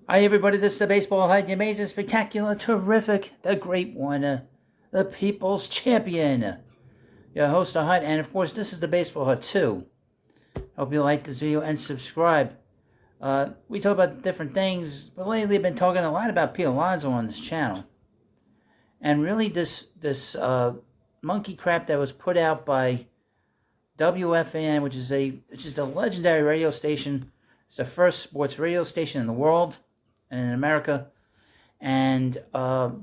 Hi, everybody. This is the Baseball Head, the amazing, spectacular, terrific, the great one, the People's Champion. Your host, the Hut, and of course, this is the Baseball Hut too. Hope you like this video and subscribe. We talk about different things, but lately I've been talking a lot about Pete Alonso on this channel. And really, this monkey crap that was put out by WFAN, which is a legendary radio station. It's the first sports radio station in the world and in America. And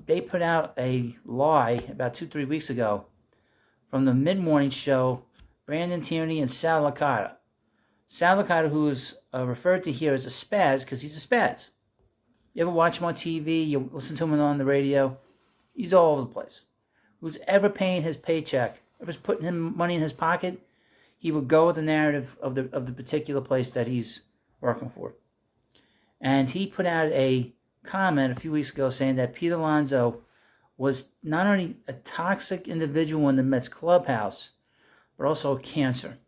they put out a lie about 2-3 weeks ago from the mid-morning show, Brandon Tierney and Sal Licata. Sal Licata, who is referred to here as a spaz, because he's a spaz. You ever watch him on TV, you listen to him on the radio, he's all over the place. Who's ever paying his paycheck, ever putting him money in his pocket, he would go with the narrative of the particular place that he's working for. And he put out a comment a few weeks ago saying that Pete Alonso was not only a toxic individual in the Mets clubhouse, but also a cancer.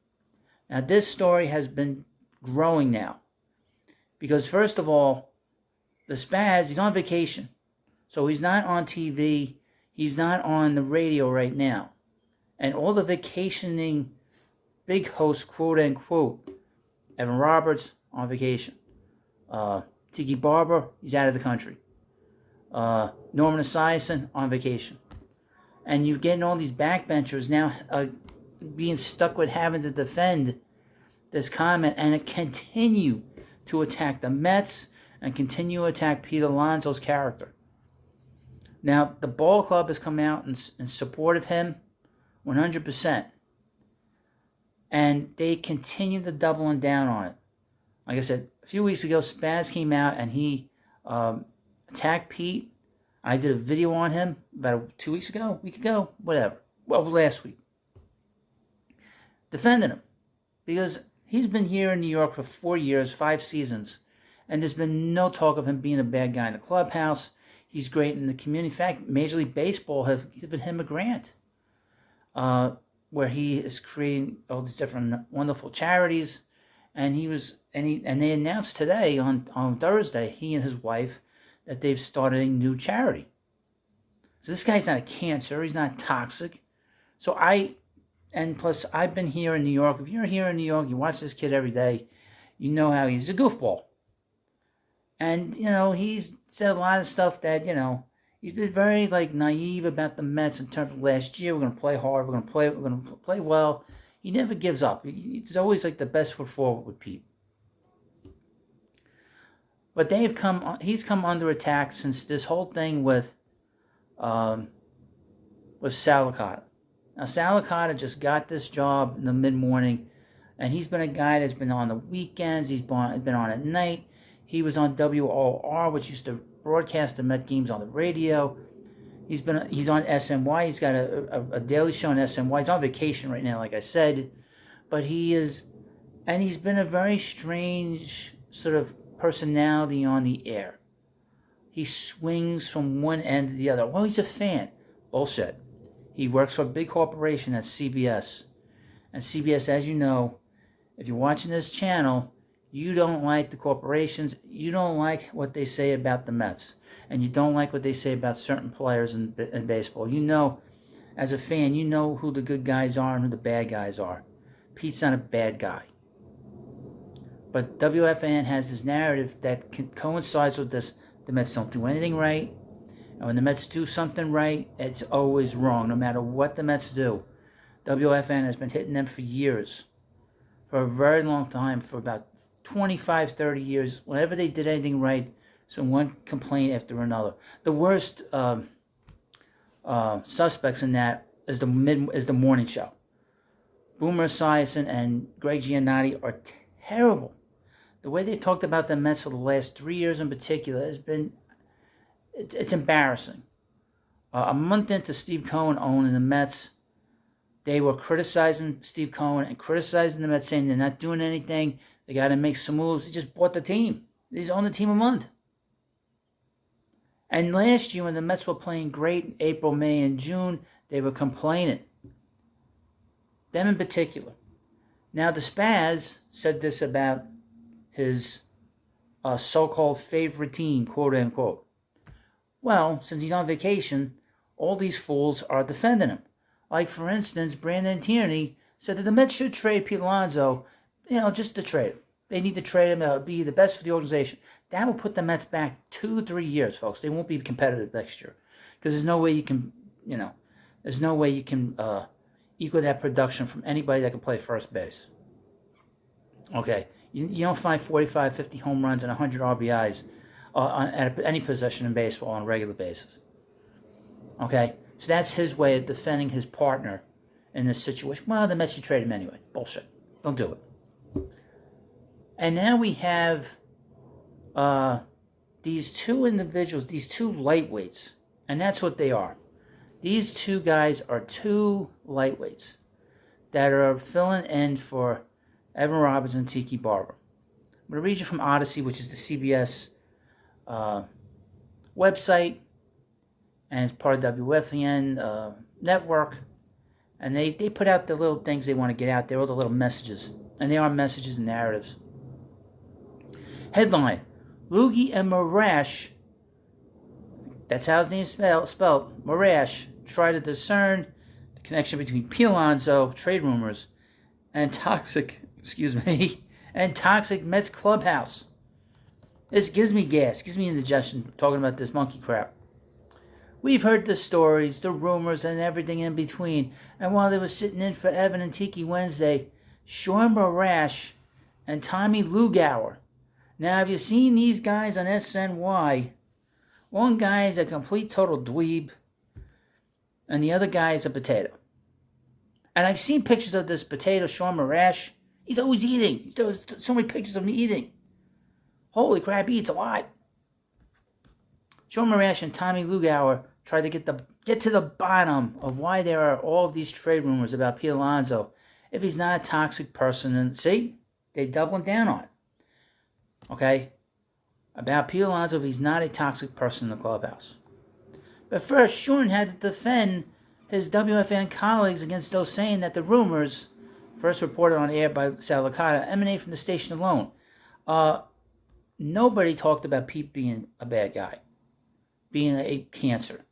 Now, this story has been growing now. Because first of all, the spaz, he's on vacation. So he's not on TV. He's not on the radio right now. And all the vacationing big hosts, quote unquote, Evan Roberts on vacation. Tiki Barber, he's out of the country. Norman Esiason on vacation. And you're getting all these backbenchers now being stuck with having to defend this comment and continue to attack the Mets and continue to attack Pete Alonso's character. Now, the ball club has come out in support of him 100%. And they continue to doubling down on it. Like I said, a few weeks ago, Spaz came out and he attacked Pete. I did a video on him about 2 weeks ago, week ago, whatever. Well, last week. Defending him. Because he's been here in New York for 4 years, 5 seasons. And there's been no talk of him being a bad guy in the clubhouse. He's great in the community. In fact, Major League Baseball has given him a grant. Where he is creating all these different wonderful charities. And they announced today on Thursday, he and his wife, that they've started a new charity. So this guy's not a cancer, he's not toxic. Plus I've been here in New York. If you're here in New York, you watch this kid every day, you know how he's a goofball. And, he's said a lot of stuff that, he's been very naive about the Mets in terms of last year. We're going to play hard, we're going to play well. He never gives up. He's always the best foot forward with Pete. But he's come under attack since this whole thing with Sal Licata. Now, Sal Licata just got this job in the mid-morning, and he's been a guy that's been on the weekends, he's been on at night. He was on WOR, which used to broadcast the Met games on the radio. He's on SNY. He's got a daily show on SNY. He's on vacation right now, like I said. But he's been a very strange sort of personality on the air. He swings from one end to the other. Well, he's a fan. Bullshit. He works for a big corporation at CBS. And CBS, as you know, if you're watching this channel, you don't like the corporations. You don't like what they say about the Mets. And you don't like what they say about certain players in baseball. As a fan, you know who the good guys are and who the bad guys are. Pete's not a bad guy. But WFAN has this narrative that coincides with this. The Mets don't do anything right. And when the Mets do something right, it's always wrong, no matter what the Mets do. WFAN has been hitting them for years. For a very long time, for about 25, 30 years. Whenever they did anything right, so one complaint after another. The worst suspects in that is the morning show. Boomer Esiason and Greg Giannotti are terrible. The way they talked about the Mets for the last 3 years in particular has been, it's embarrassing. A month into Steve Cohen owning the Mets, they were criticizing Steve Cohen and criticizing the Mets, saying they're not doing anything. They got to make some moves. They just bought the team. He's on the team a month. And last year, when the Mets were playing great in April, May, and June, they were complaining. Them in particular. Now, the Spaz said this about his so-called favorite team, quote unquote. Well, since he's on vacation, all these fools are defending him. Like, for instance, Brandon Tierney said that the Mets should trade Pete Alonso, just to trade him. They need to trade him. It would be the best for the organization. That will put the Mets back 2-3 years, folks. They won't be competitive next year. Because there's no way you can, equal that production from anybody that can play first base. Okay. You don't find 45, 50 home runs and 100 RBIs at any possession in baseball on a regular basis. Okay? So that's his way of defending his partner in this situation. Well, the Mets should trade him anyway. Bullshit. Don't do it. And now we have these two individuals, these two lightweights. And that's what they are. These two guys are two lightweights that are filling in for Evan Roberts and Tiki Barber. I'm going to read you from Odyssey, which is the CBS website, and it's part of WFAN network. And they put out the little things they want to get out there, all the little messages. And they are messages and narratives. Headline: Loogie and Marash, that's how his name is spelled, Marash, try to discern the connection between Pete Alonso, trade rumors, and toxic Mets clubhouse. This gives me gas, gives me indigestion talking about this monkey crap. We've heard the stories, the rumors, and everything in between. And while they were sitting in for Evan and Tiki Wednesday, Sean Marash and Tommy Lugauer. Now, have you seen these guys on SNY? One guy is a complete total dweeb, and the other guy is a potato. And I've seen pictures of this potato, Sean Marash. He's always eating. There's so many pictures of him eating. Holy crap, he eats a lot. Sean Marash and Tommy Lugauer tried to get to the bottom of why there are all of these trade rumors about Pete Alonso if he's not a toxic person. And see, they're doubling down on it. Okay? About Pete Alonso if he's not a toxic person in the clubhouse. But first, Sean had to defend his WFAN colleagues against those saying that the rumors, first reported on air by Sal Licata, emanate from the station alone. Nobody talked about Pete being a bad guy, being a cancer,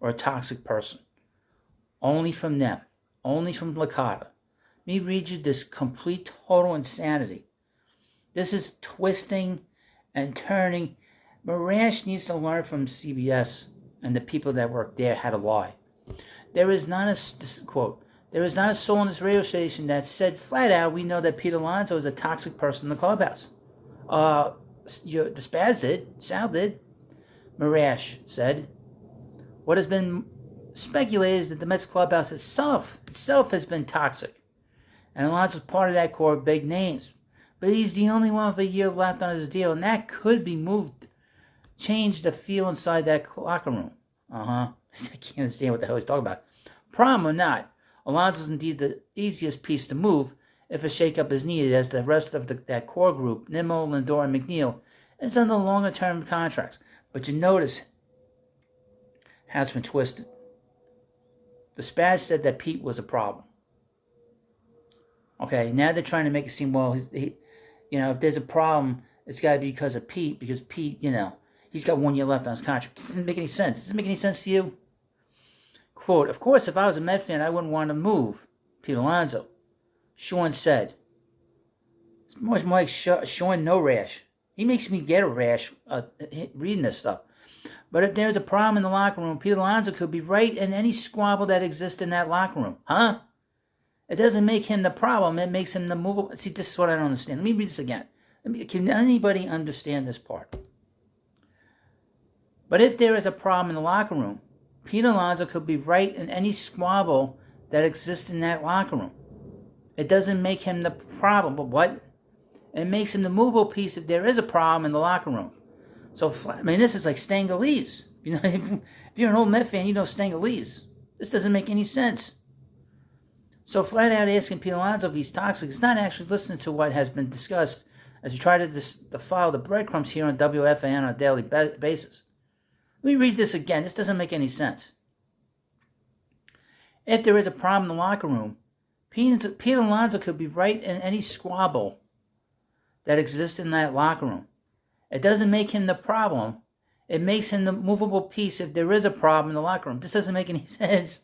or a toxic person. Only from them. Only from Licata. Let me read you this complete, total insanity. This is twisting and turning. Marash needs to learn from CBS and the people that work there how to lie. There is not a, quote, there is not a soul in this radio station that said flat out, we know that Pete Alonso is a toxic person in the clubhouse. The Spaz did. Sal did. Marash said, what has been speculated is that the Mets clubhouse itself has been toxic. And Alonso's part of that core of big names. But he's the only one with a year left on his deal, and that could be change the feel inside that locker room. I can't understand what the hell he's talking about. Problem or not, Alonso's indeed the easiest piece to move if a shakeup is needed, as the rest of that core group, Nimmo, Lindor, and McNeil, is under longer-term contracts. But you notice how it's been twisted. The Spaz said that Pete was a problem. Okay, now they're trying to make it seem, well, if there's a problem, it's got to be because of Pete, because Pete, he's got 1 year left on his contract. It doesn't make any sense. Does it make any sense to you? Quote, of course, if I was a Met fan, I wouldn't want to move Pete Alonso. Sean said. It's more like Sean no rash. He makes me get a rash reading this stuff. But if there's a problem in the locker room, Pete Alonso could be right in any squabble that exists in that locker room. Huh? It doesn't make him the problem. It makes him the movable. See, this is what I don't understand. Let me read this again. Can anybody understand this part? But if there is a problem in the locker room, Pete Alonso could be right in any squabble that exists in that locker room. It doesn't make him the problem. But what? It makes him the movable piece if there is a problem in the locker room. So, this is like Stangalese. If you're an old Met fan, you know Stangalese. This doesn't make any sense. So flat out asking Pete Alonso if he's toxic is not actually listening to what has been discussed as you try to follow the breadcrumbs here on WFAN on a daily basis. Let me read this again. This doesn't make any sense. If there is a problem in the locker room, Pete Alonso could be right in any squabble that exists in that locker room. It doesn't make him the problem. It makes him the movable piece if there is a problem in the locker room. This doesn't make any sense.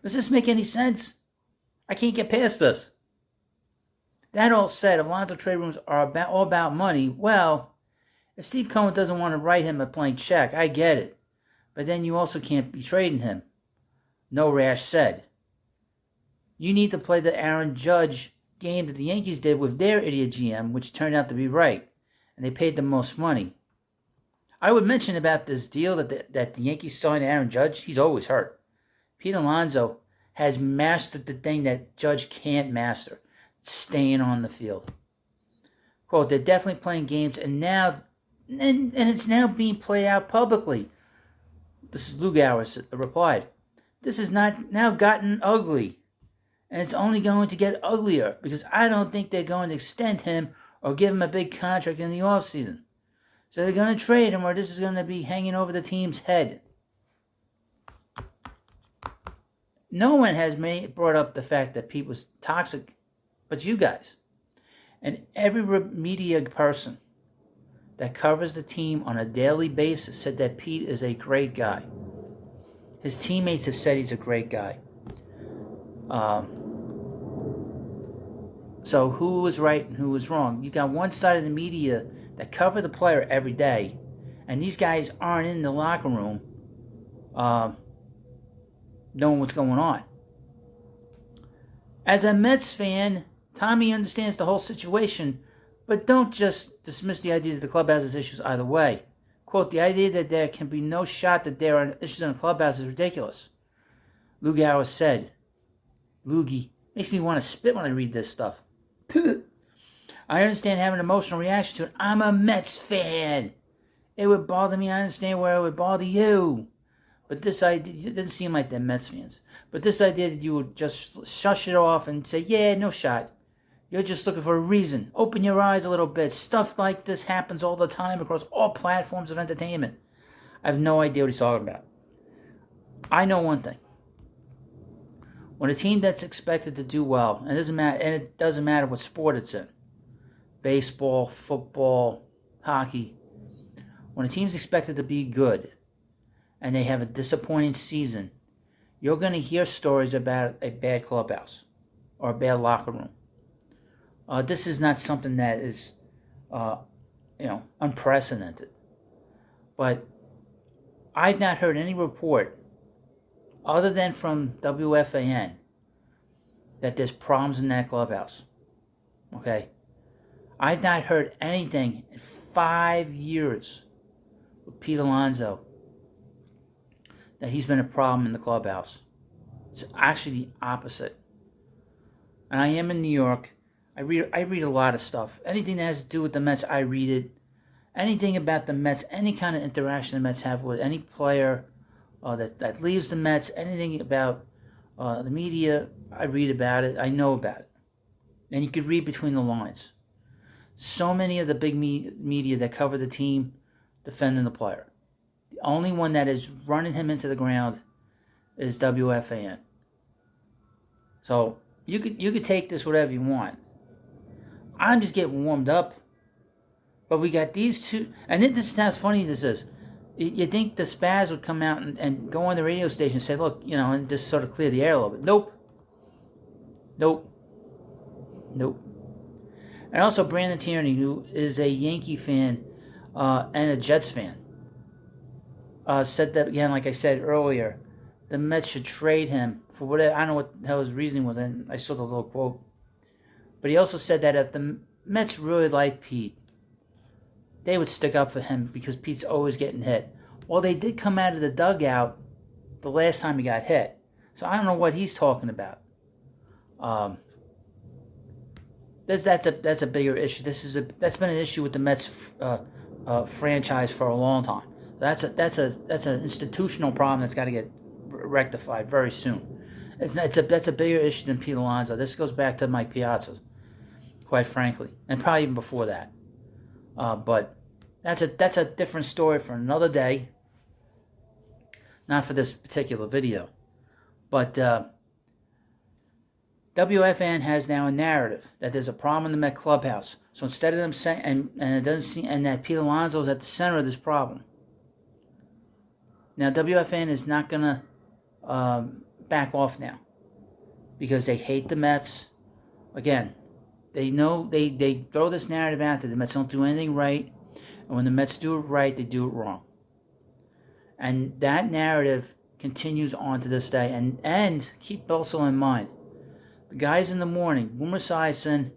Does this make any sense? I can't get past this. That all said, if Alonso trade rooms are all about money, well, if Steve Cohen doesn't want to write him a blank check, I get it. But then you also can't be trading him. No rash said. You need to play the Aaron Judge game that the Yankees did with their idiot GM, which turned out to be right. And they paid the most money. I would mention about this deal that the Yankees signed Aaron Judge. He's always hurt. Pete Alonso has mastered the thing that Judge can't master. Staying on the field. Quote, they're definitely playing games and it's now being played out publicly. This is Lugauer replied. This has not now gotten ugly. And it's only going to get uglier because I don't think they're going to extend him or give him a big contract in the offseason. So they're going to trade him or this is going to be hanging over the team's head. No one has brought up the fact that Pete was toxic, but you guys. And every media person that covers the team on a daily basis said that Pete is a great guy. His teammates have said he's a great guy. So who was right and who was wrong? You got one side of the media that cover the player every day, and these guys aren't in the locker room knowing what's going on. As a Mets fan, Tommy understands the whole situation, but don't just dismiss the idea that the clubhouse has issues either way. Quote, the idea that there can be no shot that there are issues in the clubhouse is ridiculous. Lugauer said. Loogie. Makes me want to spit when I read this stuff. I understand having an emotional reaction to it. I'm a Mets fan. It would bother me. I understand where it would bother you. But this idea, it doesn't seem like they're Mets fans. But this idea that you would just shush it off and say, yeah, no shot. You're just looking for a reason. Open your eyes a little bit. Stuff like this happens all the time across all platforms of entertainment. I have no idea what he's talking about. I know one thing. When a team that's expected to do well, and it doesn't matter what sport it's in, baseball, football, hockey, when a team's expected to be good and they have a disappointing season, you're going to hear stories about a bad clubhouse or a bad locker room. This is not something that is, unprecedented. But I've not heard any report, other than from WFAN, that there's problems in that clubhouse. Okay? I've not heard anything in 5 years with Pete Alonso that he's been a problem in the clubhouse. It's actually the opposite. And I am in New York. I read a lot of stuff. Anything that has to do with the Mets, I read it. Anything about the Mets, any kind of interaction the Mets have with any player that leaves the Mets, anything about the media, I read about it. I know about it. And you could read between the lines. So many of the big media that cover the team defending the player. The only one that is running him into the ground is WFAN. So you could take this whatever you want. I'm just getting warmed up. But we got these two, and this is how funny this is. You think the Spaz would come out and go on the radio station and say, look, and just sort of clear the air a little bit. Nope. And also Brandon Tierney, who is a Yankee fan and a Jets fan, said that, again, like I said earlier, the Mets should trade him for whatever. I don't know what the hell his reasoning was, and I saw the little quote. But he also said that if the Mets really like Pete, they would stick up for him because Pete's always getting hit. Well, they did come out of the dugout the last time he got hit. So I don't know what he's talking about. That's a bigger issue. That's been an issue with the Mets franchise for a long time. That's an institutional problem that's got to get rectified very soon. That's a bigger issue than Pete Alonso. This goes back to Mike Piazza, quite frankly, and probably even before that. But that's a different story for another day. Not for this particular video. But WFAN has now a narrative that there's a problem in the Met clubhouse. So instead of them saying, and it doesn't seem, and that Pete Alonso is at the center of this problem. Now WFAN is not gonna back off now because they hate the Mets. Again, they know they throw this narrative out that the Mets don't do anything right, and when the Mets do it right, they do it wrong. And that narrative continues on to this day. And keep also in mind, the guys in the morning, Boomer Esiason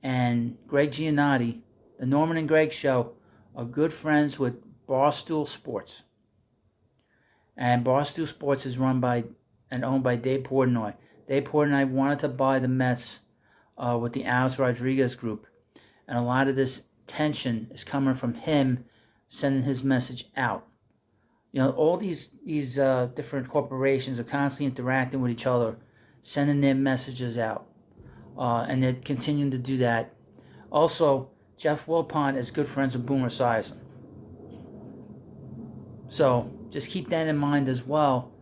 and Greg Giannotti, the Norman and Greg show, are good friends with Barstool Sports. And Barstool Sports is run by and owned by Dave Portnoy. Dave Portnoy wanted to buy the Mets with the Alex Rodriguez group. And a lot of this tension is coming from him sending his message out. You know, all these different corporations are constantly interacting with each other, sending their messages out. And they're continuing to do that. Also, Jeff Wilpon is good friends with Boomer Esiason. So just keep that in mind as well,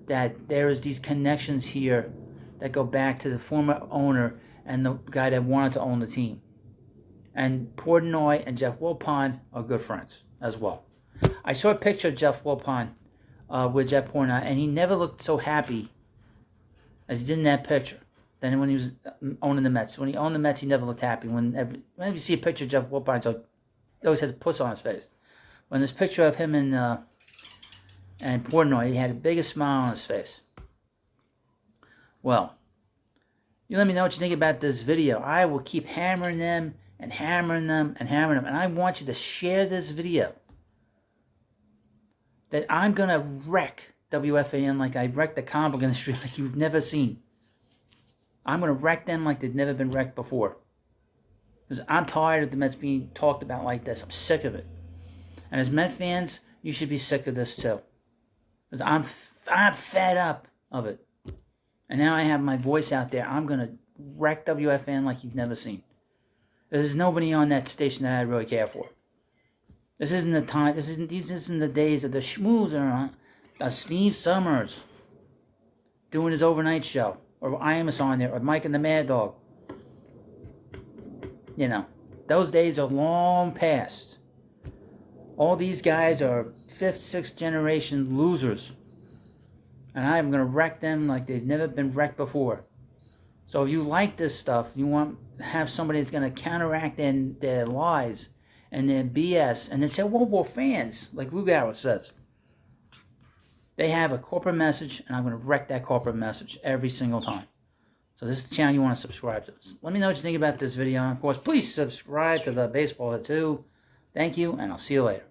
that there is these connections here that go back to the former owner and the guy that wanted to own the team. And Portnoy and Jeff Wilpon are good friends as well. I saw a picture of Jeff Wilpon with Jeff Portnoy, and he never looked so happy as he did in that picture than when he was owning the Mets. When he owned the Mets, he never looked happy. Whenever you see a picture of Jeff Wilpon, he always has a puss on his face. When there's a picture of him and Portnoy, he had the biggest smile on his face. Well, you let me know what you think about this video. I will keep hammering them and hammering them and hammering them. And I want you to share this video. That I'm going to wreck WFAN like I wrecked the comic book industry like you've never seen. I'm going to wreck them like they've never been wrecked before. Because I'm tired of the Mets being talked about like this. I'm sick of it. And as Met fans, you should be sick of this too. Because I'm fed up of it. And now I have my voice out there. I'm going to wreck WFAN like you've never seen. There's nobody on that station that I really care for. This isn't the time. This isn't the days of the schmoozer, Steve Summers doing his overnight show, or Imus on there, or Mike and the Mad Dog. You know, those days are long past. All these guys are 5th, 6th generation losers, and I'm gonna wreck them like they've never been wrecked before. So if you like this stuff, you want to have somebody that's gonna counteract their lies and their BS, and they say, well, we're fans, like Lou Gower says. They have a corporate message, and I'm going to wreck that corporate message every single time. So this is the channel you want to subscribe to. Let me know what you think about this video, and of course, please subscribe to the Baseball Hit too. Thank you, and I'll see you later.